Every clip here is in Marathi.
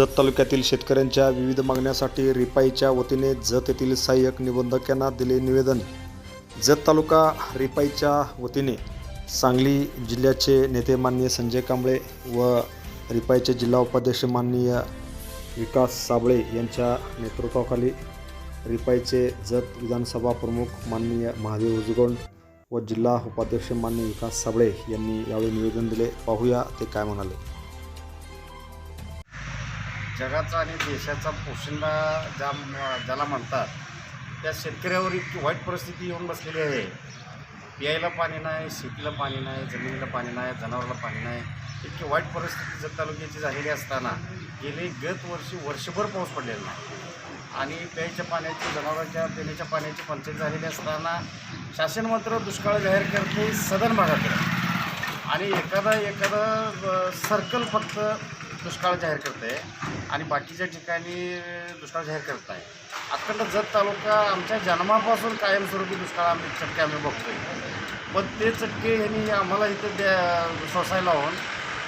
जत तालुक्यातील शेतकऱ्यांच्या विविध मागण्यासाठी रिपाईच्या वतीने जत येथील सहाय्यक निबंधकांना दिले निवेदन। जत तालुका रिपाईच्या वतीने सांगली जिल्ह्याचे नेते माननीय संजय कांबळे व रिपाईचे जिल्हा उपाध्यक्ष माननीय विकास साबळे यांच्या नेतृत्वाखाली रिपाईचे जत विधानसभा प्रमुख माननीय महादेव उजगोंड व जिल्हा उपाध्यक्ष माननीय विकास साबळे यांनी यावेळी निवेदन दिले। पाहूया ते काय म्हणाले। जगाचा आणि देशाचा पोशिंदा ज्याला म्हणतात त्या शेतकऱ्यावर इतकी वाईट परिस्थिती येऊन बसलेली आहे। प्यायला पाणी नाही, शेतीला पाणी नाही, जमिनीला पाणी नाही, जनावराला पाणी नाही, इतकी वाईट परिस्थिती जत तालुक्याची झालेली असताना गेले वर्षभर पाऊस पडलेला नाही आणि प्यायच्या पाण्याची, जनावरांच्या पिण्याच्या पाण्याची पंचायत झालेली असताना शासन मात्र दुष्काळ जाहीर करते सदन भागात आणि एखादा सर्कल फक्त दुष्काळ जाहीर करते आणि बाकीच्या ठिकाणी दुष्काळ जाहीर करत नाही। अखंड जत तालुका आमच्या जन्मापासून कायमस्वरूपी दुष्काळ चटके आम्ही बघतोय, पण ते चटके ह्यांनी आम्हाला इथं सोसायला लावून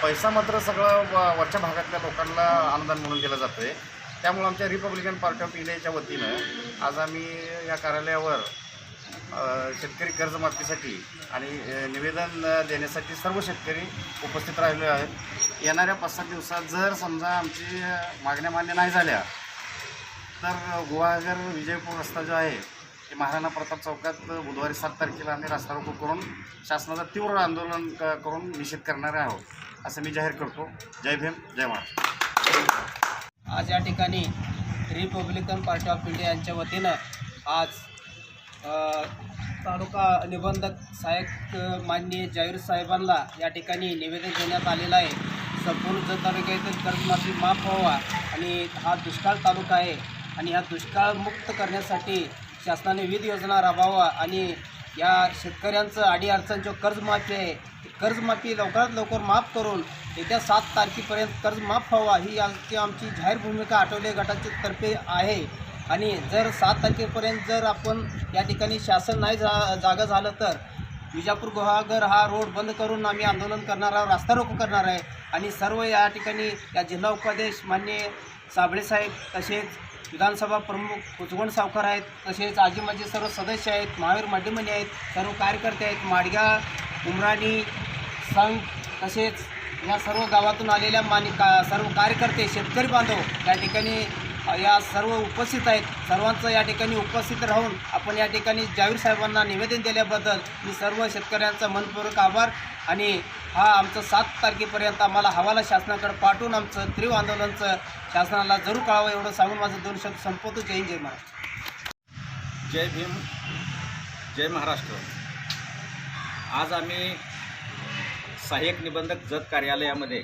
पैसा मात्र सगळं वरच्या भागातल्या लोकांना अनुदान म्हणून दिलं जातं आहे। त्यामुळे आमच्या रिपब्लिकन पार्टी ऑफ इंडियाच्या वतीनं आज आम्ही या कार्यालयावर शेतकरी कर्जमाफीसाठी आणि निवेदन देण्यासाठी सर्व शेतकरी उपस्थित राहिले आहेत। येणाऱ्या 5-7 दिवसात जर समजा आमची मागण्या मान्य नाही झाल्या तर गुहागर विजयपूर रस्ता जो आहे ते महाराणा प्रताप चौकात बुधवारी 7 तारखेला आम्ही रास्ता रोको करून शासनाचं तीव्र आंदोलन करून निषेध करणारे आहोत असं मी जाहीर करतो। जय भीम, जय महाराष्ट्र। आज या ठिकाणी रिपब्लिकन पार्टी ऑफ इंडिया यांच्या वतीनं आज तालुका निबंधक सहाय्यक माननीय जाहीर साहेबांना या ठिकाणी निवेदन देण्यात आलेलं आहे। संपूर्ण जत तालुक्यातील कर्जमाफी माफ व्हावा आणि हा दुष्काळ तालुका आहे आणि ह्या दुष्काळ मुक्त करण्यासाठी शासनाने विविध योजना राबवावा आणि या शेतकऱ्यांचं अडीअडचण जो कर्जमाफी आहे कर्जमाफी लवकरात लवकर माफ करून येत्या 7 तारखेपर्यंत कर्ज माफ व्हावा ही आमची जाहीर भूमिका आठवले गटाच्या तर्फे आहे। आणि जर 7 तारखेपर्यंत जर आपण या ठिकाणी शासन नाही जागा झालं तर विजापूर गुहागर हा रोड बंद करून आम्ही आंदोलन करणार आहोत, रास्ता रोको करणार आहे आणि सर्व या ठिकाणी या जिल्हा उपाध्यक्ष माननीय साबळे साहेब तसेच विधानसभा प्रमुख उजगोंड सावकार आहेत, तसेच आजीमाजी सर्व सदस्य आहेत, महावीर मड्डीमणी आहेत, सर्व कार्यकर्ते आहेत, माडगा उमराणी संघ तसेच या सर्व गावातून आलेल्या सर्व कार्यकर्ते शेतकरी बांधव या ठिकाणी या सर्व उपस्थित आहेत। सर्वांचं या ठिकाणी उपस्थित राहून आपण या ठिकाणी जाहीर साहेबांना निवेदन दिल्याबद्दल मी सर्व शेतकऱ्यांचा मनपूर्वक आभार आणि हा आमचं 7 तारखेपर्यंत आम्हाला हवाला शासनाकडे पाठवून आमचं तीव्र आंदोलनाचं शासनाला जरूर कळावं एवढं सांगून माझं 2 शब्द संपवतो। जय हिंद, जय महाराष्ट्र। जय भीम, जय महाराष्ट्र। आज आम्ही सहाय्यक निबंधक जत कार्यालयामध्ये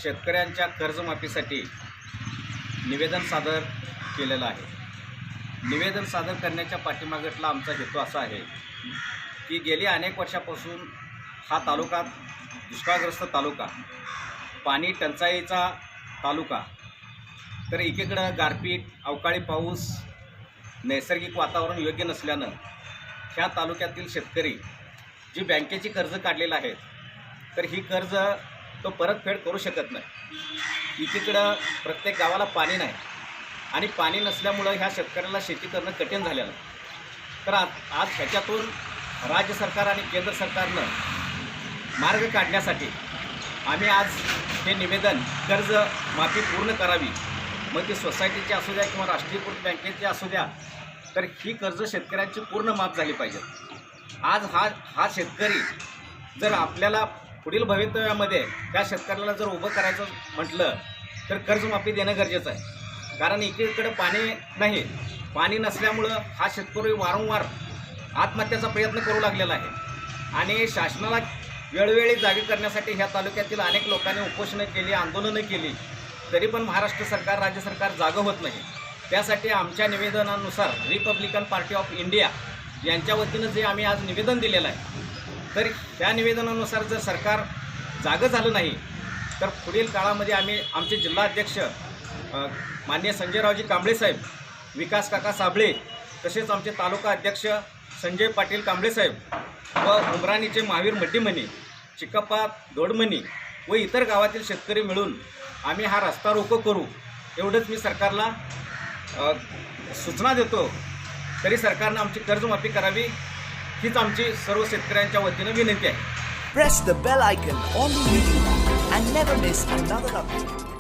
शेतकऱ्यांच्या कर्जमाफीसाठी निवेदन सादर केलेलं आहे। निवेदन सादर करण्याच्या पाठीमागटला आमचा हेतू असा आहे की गेली अनेक वर्षापासून हा तालुका दुष्काळग्रस्त तालुका, पाणी टंचाईचा तालुका, तर एकीकडं गारपीट, अवकाळी पाऊस, नैसर्गिक वातावरण योग्य नसल्यानं ह्या तालुक्यातील शेतकरी जी बँकेची कर्ज काढलेलं आहेत तर ही कर्ज तो परतफेड करू शकत नाही। एकीकडं प्रत्येक गावाला पाणी नाही आणि पाणी नसल्यामुळं ह्या शेतकऱ्याला शेती करणं कठीण झालेलं आहे। तर आज ह्याच्यातून राज्य सरकार आणि केंद्र सरकारनं मार्ग काढण्यासाठी आम्ही आज हे निवेदन कर्ज माफी पूर्ण करावी, मग ती सोसायटीची असू द्या किंवा राष्ट्रीयकृत बँकेची असू द्या, तर ही कर्ज शेतकऱ्यांची पूर्ण माफ झाली पाहिजे। आज हा शेतकरी जर आपल्याला पुढील भवितव्यामध्ये त्या शेतकऱ्याला जर उभं करायचं म्हटलं तर कर्जमाफी देणं गरजेचं आहे। कारण एकीकडे पाणी नाही, पाणी नसल्यामुळं हा शेतकरी वारंवार आत्महत्याचा प्रयत्न करू लागलेला आहे आणि शासनाला वेळोवेळी जागे करण्यासाठी ह्या तालुक्यातील अनेक लोकांनी उपोषणं केली, आंदोलनं केली, तरी पण महाराष्ट्र सरकार, राज्य सरकार जागं होत नाही। त्यासाठी आमच्या निवेदनानुसार रिपब्लिकन पार्टी ऑफ इंडिया यांच्या वतीनं जे आम्ही आज निवेदन दिलेलं आहे तर त्या निवेदनानुसार जर सरकार जागं झालं नाही तर पुढील काळामध्ये आम्ही आमचे जिल्हाध्यक्ष माननीय संजयरावजी कांबळे साहेब, विकास काका साबळे, तसेच आमचे तालुका अध्यक्ष संजय पाटील कांबळे साहेब व उमराणीचे महावीर मड्डीमणी, चिक्काप्पा दोडमणी व इतर गावातील शेतकरी मिळून आम्ही हा रस्ता रोको करू, एवढंच मी सरकारला सूचना देतो. तरी सरकारनं आमची कर्जमाफी करावी हीच आमची सर्व शेतकऱ्यांच्या वतीनं विनंती आहे. Press the bell icon on the YouTube and never miss another update.